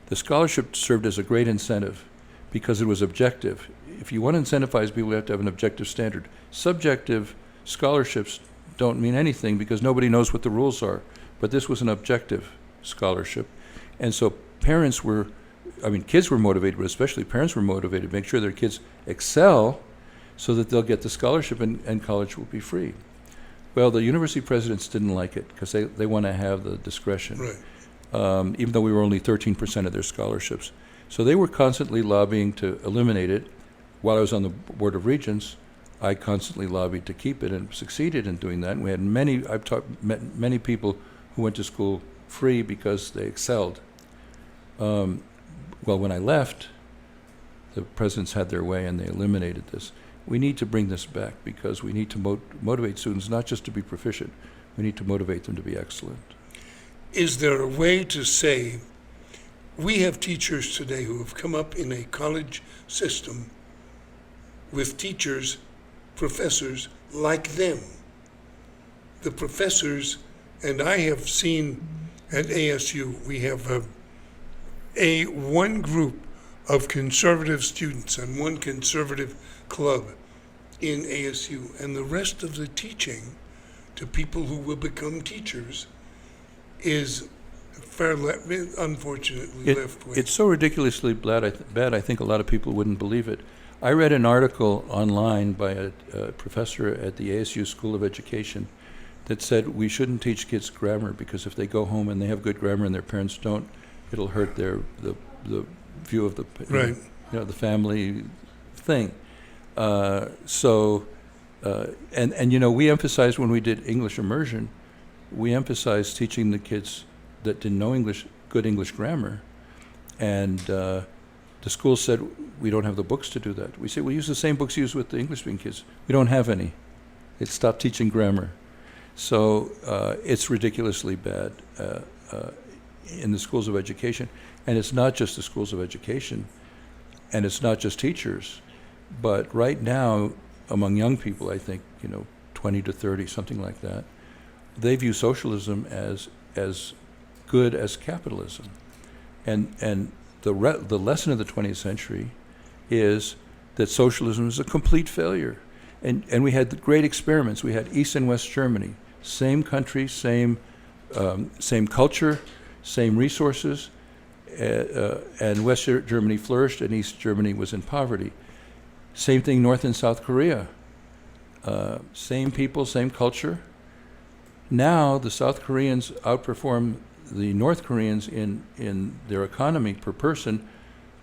The scholarship served as a great incentive because it was objective. If you want to incentivize people, you have to have an objective standard. Subjective scholarships don't mean anything because nobody knows what the rules are. But this was an objective scholarship. And so kids were motivated, but especially parents were motivated to make sure their kids excel so that they'll get the scholarship and college will be free. Well, the university presidents didn't like it because they want to have the discretion, Right. Even though we were only 13% of their scholarships. So they were constantly lobbying to eliminate it. While I was on the Board of Regents, I constantly lobbied to keep it and succeeded in doing that. And we had met many people who went to school free because they excelled. Well, when I left, the presidents had their way and they eliminated this. We need to bring this back because we need to motivate students not just to be proficient, we need to motivate them to be excellent. Is there a way to say, we have teachers today who have come up in a college system with teachers, professors like them. The professors, and I have seen at ASU, we have one group of conservative students and one conservative club in ASU, and the rest of the teaching to people who will become teachers is unfortunately left wing. It's so ridiculously bad, I think a lot of people wouldn't believe it. I read an article online by a professor at the ASU School of Education that said we shouldn't teach kids grammar because if they go home and they have good grammar and their parents don't, it'll hurt the view of the the family thing. We emphasized when we did English immersion, we emphasized teaching the kids that didn't know English, good English grammar. And the school said, we don't have the books to do that. We said, we use the same books used with the English-speaking kids. We don't have any. It stopped teaching grammar. So it's ridiculously bad in the schools of education. And it's not just the schools of education, and it's not just teachers. But right now, among young people, I think, 20 to 30, something like that, they view socialism as good as capitalism. And the lesson of the 20th century is that socialism is a complete failure. And we had great experiments. We had East and West Germany, same country, same culture, same resources, and West Germany flourished and East Germany was in poverty. Same thing North and South Korea. Same people, same culture. Now the South Koreans outperform the North Koreans in their economy per person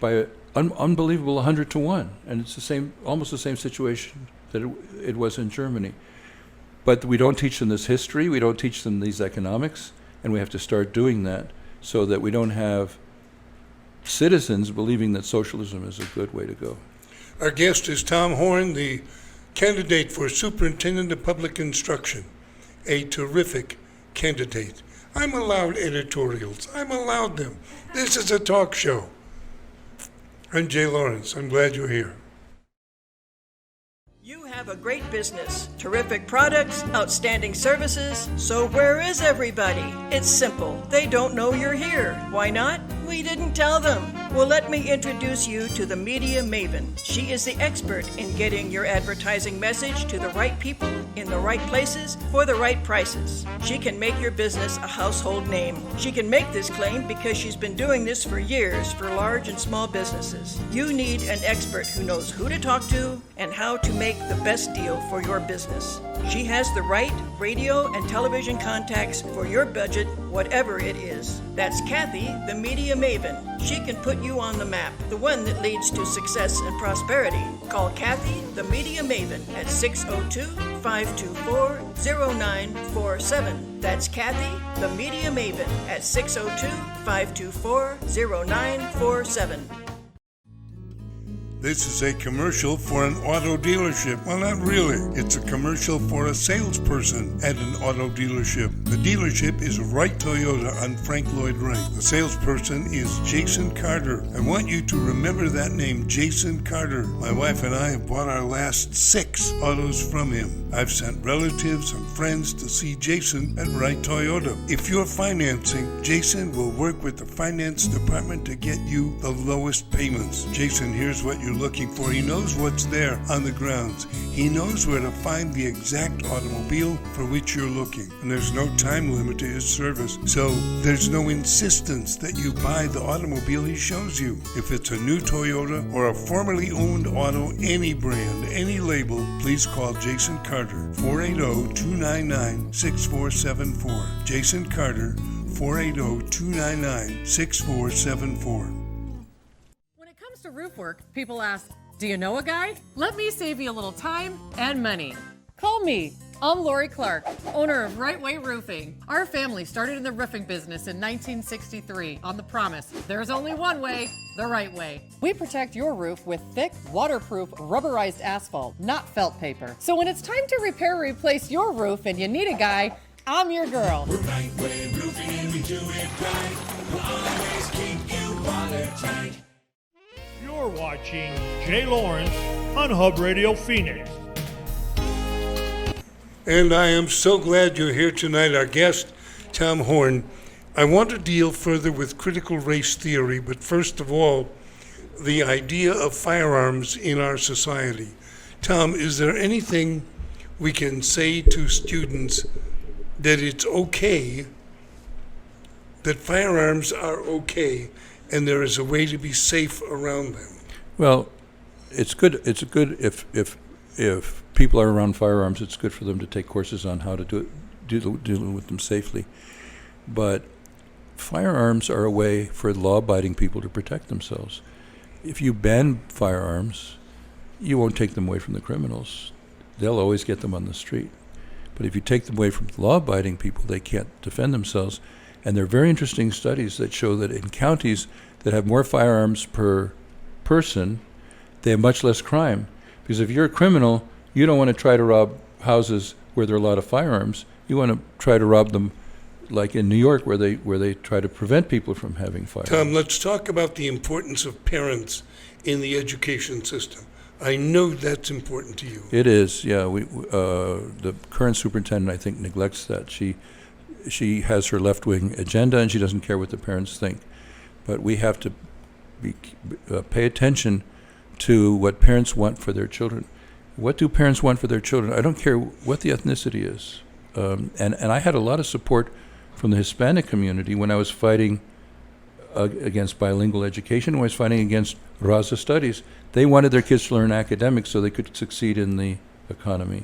by an unbelievable 100 to 1. And it's almost the same situation that it was in Germany. But we don't teach them this history, we don't teach them these economics, And we have to start doing that so that we don't have citizens believing that socialism is a good way to go. Our guest is Tom Horne, the candidate for Superintendent of Public Instruction, a terrific candidate. I'm allowed editorials. I'm allowed them. This is a talk show. I'm Jay Lawrence. I'm glad you're here. You have a great business, terrific products, outstanding services, so where is everybody? It's simple. They don't know you're here. Why not? We didn't tell them. Well, let me introduce you to the media maven. She is the expert in getting your advertising message to the right people in the right places for the right prices. She can make your business a household name. She can make this claim because she's been doing this for years for large and small businesses. You need an expert who knows who to talk to and how to make the best deal for your business. She has the right radio and television contacts for your budget, whatever it is. That's Kathy, the media maven. She can put you on the map, the one that leads to success and prosperity. Call Kathy, the media maven, at 602-524-0947. That's Kathy, the media maven, at 602-524-0947. This is a commercial for an auto dealership. Well, not really. It's a commercial for a salesperson at an auto dealership. The dealership is Wright Toyota on Frank Lloyd Wright. The salesperson is Jason Carter. I want you to remember that name, Jason Carter. My wife and I have bought our last 6 autos from him. I've sent relatives and friends to see Jason at Wright Toyota. If you're financing, Jason will work with the finance department to get you the lowest payments. Jason, here's what you're looking for. He knows what's there on the grounds. He knows where to find the exact automobile for which you're looking. And there's no time limit to his service. So there's no insistence that you buy the automobile he shows you. If it's a new Toyota or a formerly owned auto, any brand, any label, please call Jason Carter, 480-299-6474. Jason Carter, 480-299-6474. To roof work, people ask, do you know a guy? Let me save you a little time and money. Call me. I'm Lori Clark, owner of Right Way Roofing. Our family started in the roofing business in 1963 on the promise, there's only one way, the right way. We protect your roof with thick, waterproof, rubberized asphalt, not felt paper. So when it's time to repair or replace your roof and you need a guy, I'm your girl. We're Right Way Roofing and we do it right. We'll always keep you watertight. You're watching Jay Lawrence on Hub Radio Phoenix. And I am so glad you're here tonight. Our guest, Tom Horne. I want to deal further with critical race theory, but first of all, the idea of firearms in our society. Tom, is there anything we can say to students that it's okay, that firearms are okay, and there is a way to be safe around them? Well, it's good. It's good if people are around firearms. It's good for them to take courses on how to deal with them safely. But firearms are a way for law-abiding people to protect themselves. If you ban firearms, you won't take them away from the criminals. They'll always get them on the street. But if you take them away from law-abiding people, they can't defend themselves. And there are very interesting studies that show that in counties that have more firearms per person, they have much less crime. Because if you're a criminal, you don't want to try to rob houses where there are a lot of firearms. You want to try to rob them like in New York where they try to prevent people from having firearms. Tom, let's talk about the importance of parents in the education system. I know that's important to you. It is, yeah. The current superintendent, I think, neglects that. She has her left-wing agenda, and she doesn't care what the parents think. But we have to pay attention to what parents want for their children. What do parents want for their children? I don't care what the ethnicity is. And I had a lot of support from the Hispanic community when I was fighting against bilingual education, when I was fighting against Raza studies. They wanted their kids to learn academics so they could succeed in the economy.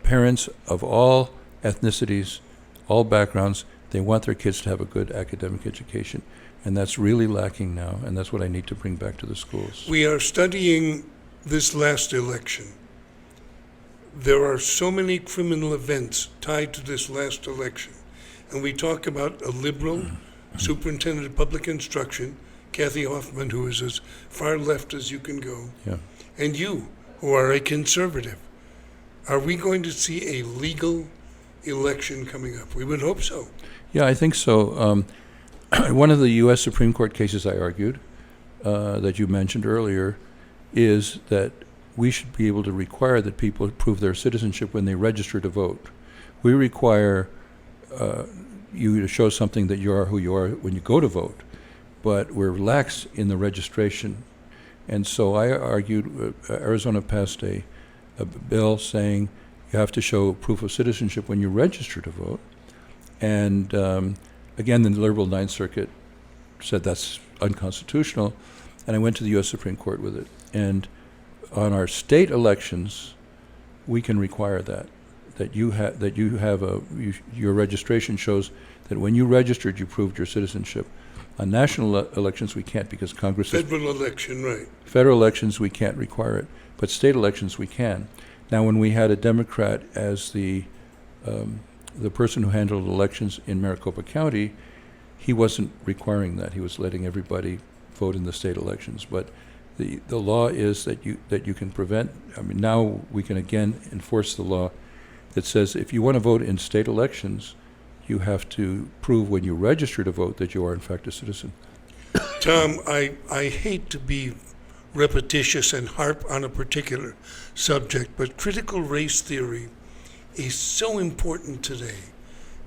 Parents of all ethnicities, all backgrounds, they want their kids to have a good academic education. And that's really lacking now, and that's what I need to bring back to the schools. We are studying this last election. There are so many criminal events tied to this last election. and we talk about a liberal superintendent of public instruction, Kathy Hoffman, who is as far left as you can go, Yeah. and you, who are a conservative, are we going to see a legal election coming up? We would hope so. Yeah, I think so. One of the U.S. Supreme Court cases I argued, that you mentioned earlier, is that we should be able to require that people prove their citizenship when they register to vote. We require you to show something that you are who you are when you go to vote, but we're lax in the registration. And so I argued, Arizona passed a bill saying you have to show proof of citizenship when you register to vote. And again, the liberal Ninth Circuit said that's unconstitutional, and I went to the U.S. Supreme Court with it. And on our state elections, we can require that your registration shows that when you registered, you proved your citizenship. On national elections, we can't because Congress Federal election, right. Federal elections, we can't require it, but state elections, we can. Now, when we had a Democrat as the person who handled elections in Maricopa County, he wasn't requiring that. He was letting everybody vote in the state elections. But the law is that you can prevent. I mean, now we can again enforce the law that says if you want to vote in state elections, you have to prove when you register to vote that you are in fact a citizen. Tom, I hate to be repetitious and harp on a particular subject, but critical race theory is so important today.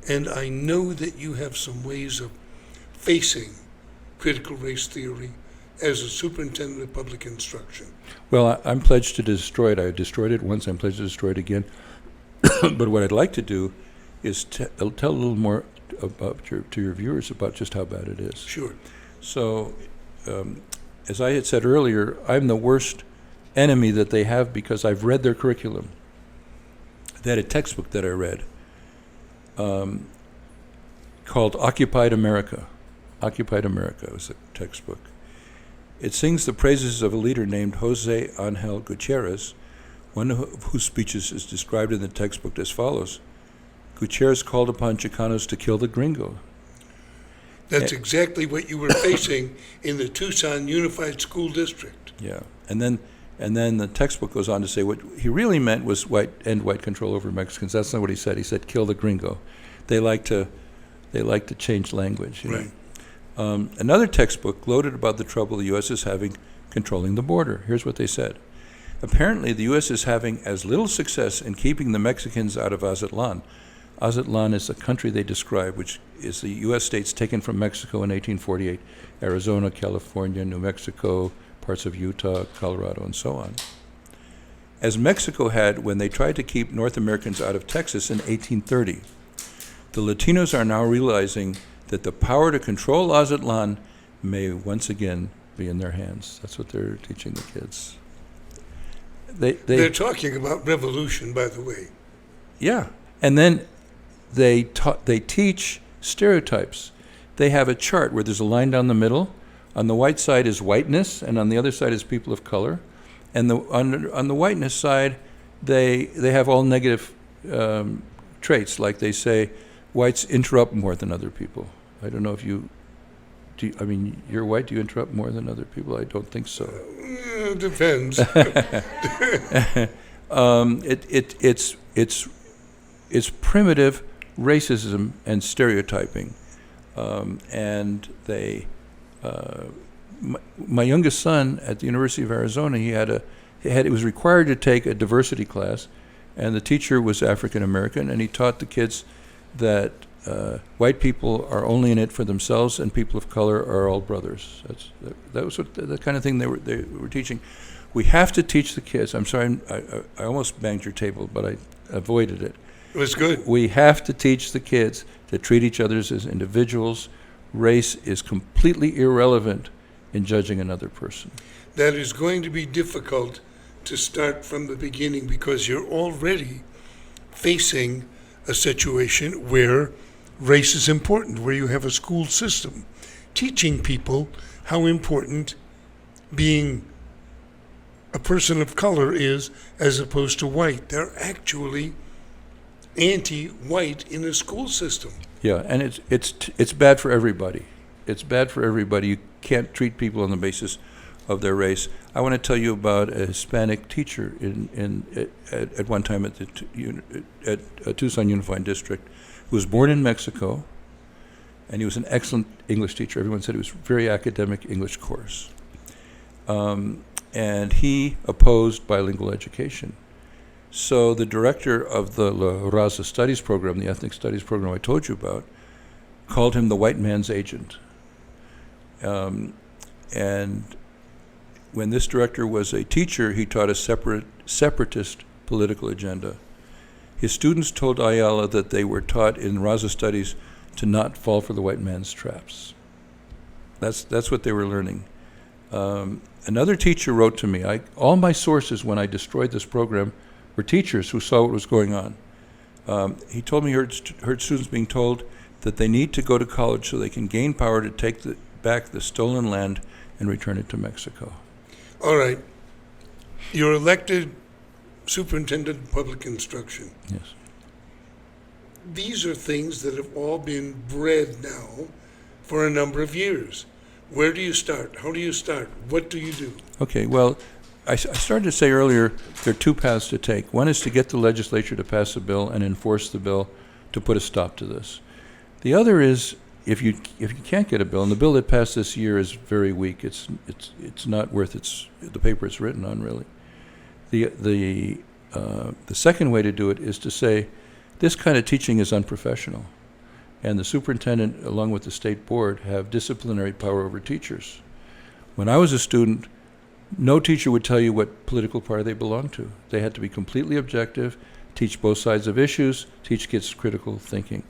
And I know that you have some ways of facing critical race theory as a superintendent of public instruction. Well, I'm pledged to destroy it. I destroyed it once. I'm pledged to destroy it again. But what I'd like to do is tell a little more about to your viewers about just how bad it is. Sure. So, as I had said earlier, I'm the worst enemy that they have because I've read their curriculum. They had a textbook that I read called Occupied America. Occupied America was a textbook. It sings the praises of a leader named Jose Angel Gutierrez, one of whose speeches is described in the textbook as follows. Gutierrez called upon Chicanos to kill the gringo. That's exactly what you were facing in the Tucson Unified School District. Yeah, and then the textbook goes on to say what he really meant was end white control over Mexicans. That's not what he said. He said kill the gringo. They like to change language. You know? Right. Another textbook gloated about the trouble the U.S. is having controlling the border. Here's what they said. Apparently, the U.S. is having as little success in keeping the Mexicans out of Azatlan. Azatlan is a country they describe, which is the U.S. states taken from Mexico in 1848, Arizona, California, New Mexico, parts of Utah, Colorado, and so on, as Mexico had when they tried to keep North Americans out of Texas in 1830. The Latinos are now realizing that the power to control Azatlan may once again be in their hands. That's what they're teaching the kids. They're talking about revolution, by the way. Yeah, and then they teach stereotypes. They have a chart where there's a line down the middle. On the white side is whiteness, and on the other side is people of color. And on the whiteness side, they have all negative traits, like they say, whites interrupt more than other people. I don't know if you're white. Do you interrupt more than other people? I don't think so. It depends. It's primitive racism and stereotyping, and they. My youngest son at the University of Arizona, he was required to take a diversity class, and the teacher was African American, and he taught the kids that white people are only in it for themselves, and people of color are all brothers. That was what the kind of thing they were teaching. We have to teach the kids. I'm sorry, I almost banged your table, but I avoided it. It was good. We have to teach the kids to treat each other as individuals. Race is completely irrelevant in judging another person. That is going to be difficult to start from the beginning because you're already facing a situation where race is important, where you have a school system teaching people how important being a person of color is as opposed to white. They're actually anti-white in the school system. Yeah, and it's bad for everybody. It's bad for everybody. You can't treat people on the basis of their race. I want to tell you about a Hispanic teacher at one time at Tucson Unified District, who was born in Mexico, and he was an excellent English teacher. Everyone said he was a very academic English course. And he opposed bilingual education. So the director of the La Raza Studies program, the ethnic studies program I told you about, called him the white man's agent. And when this director was a teacher, he taught a separatist political agenda. His students told Ayala that they were taught in Raza Studies to not fall for the white man's traps. That's what they were learning. Another teacher wrote to me, all my sources when I destroyed this program were teachers who saw what was going on. He told me he heard students being told that they need to go to college so they can gain power to take back the stolen land and return it to Mexico. All right. You're elected superintendent of public instruction. Yes. These are things that have all been bred now for a number of years. Where do you start? How do you start? What do you do? Okay, well, I started to say earlier there are two paths to take. One is to get the legislature to pass a bill and enforce the bill to put a stop to this. The other is if you can't get a bill, and the bill that passed this year is very weak. It's not worth the paper it's written on, really. The second way to do it is to say this kind of teaching is unprofessional, and the superintendent, along with the state board, have disciplinary power over teachers. When I was a student, no teacher would tell you what political party they belonged to. They had to be completely objective, teach both sides of issues, teach kids critical thinking.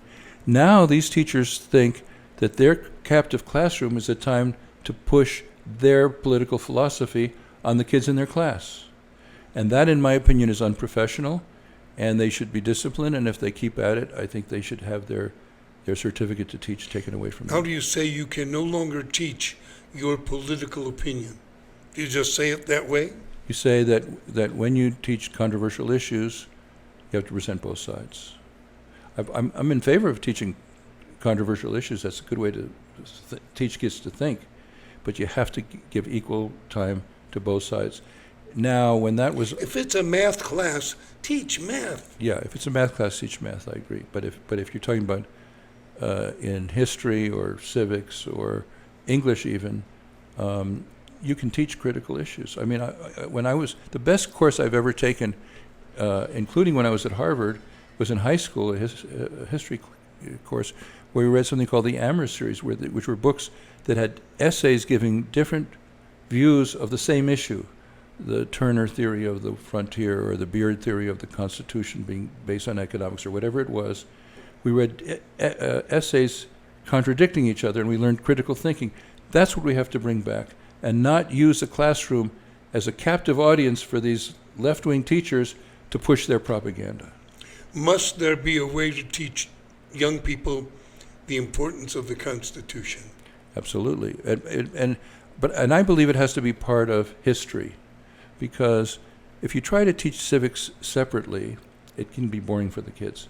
Now these teachers think that their captive classroom is a time to push their political philosophy on the kids in their class. And that, in my opinion, is unprofessional, and they should be disciplined, and if they keep at it, I think they should have their certificate to teach taken away from them. How do you say you can no longer teach your political opinion? Do you just say it that way? You say that when you teach controversial issues, you have to present both sides. I'm in favor of teaching controversial issues. That's a good way to teach kids to think, but you have to give equal time to both sides. Now, when that was... If it's a math class, teach math. Yeah, if it's a math class, teach math, I agree. But if you're talking about in history or civics or English even, you can teach critical issues. I mean, the best course I've ever taken, including when I was at Harvard, was in high school, a history course, where we read something called the Amherst series, which were books that had essays giving different views of the same issue. The Turner theory of the frontier, or the Beard theory of the Constitution being based on economics, or whatever it was. We read essays contradicting each other, and we learned critical thinking. That's what we have to bring back, and not use the classroom as a captive audience for these left-wing teachers to push their propaganda. Must there be a way to teach young people the importance of the Constitution? Absolutely. And I believe it has to be part of history, because if you try to teach civics separately, it can be boring for the kids.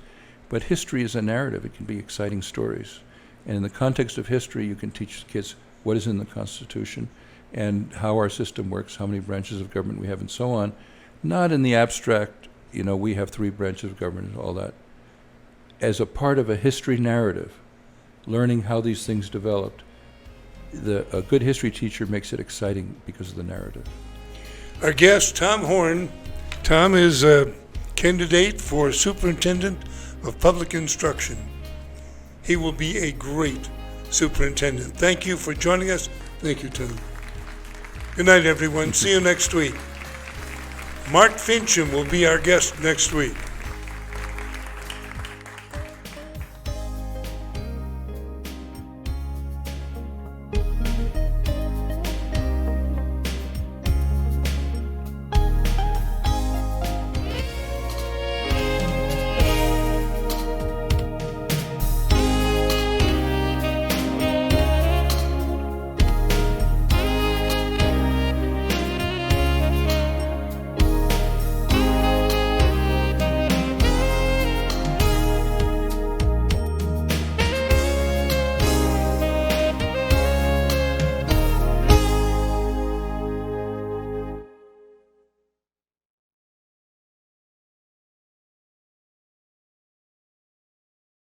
But history is a narrative. It can be exciting stories. And in the context of history, you can teach kids what is in the Constitution and how our system works, how many branches of government we have, and so on. Not in the abstract, we have 3 branches of government and all that. As a part of a history narrative, learning how these things developed, a good history teacher makes it exciting because of the narrative. Our guest, Tom Horne. Tom is a candidate for superintendent of public instruction. He will be a great superintendent. Thank you for joining us. Thank you, Tom. Good night, everyone. See you next week. Mark Fincham will be our guest next week.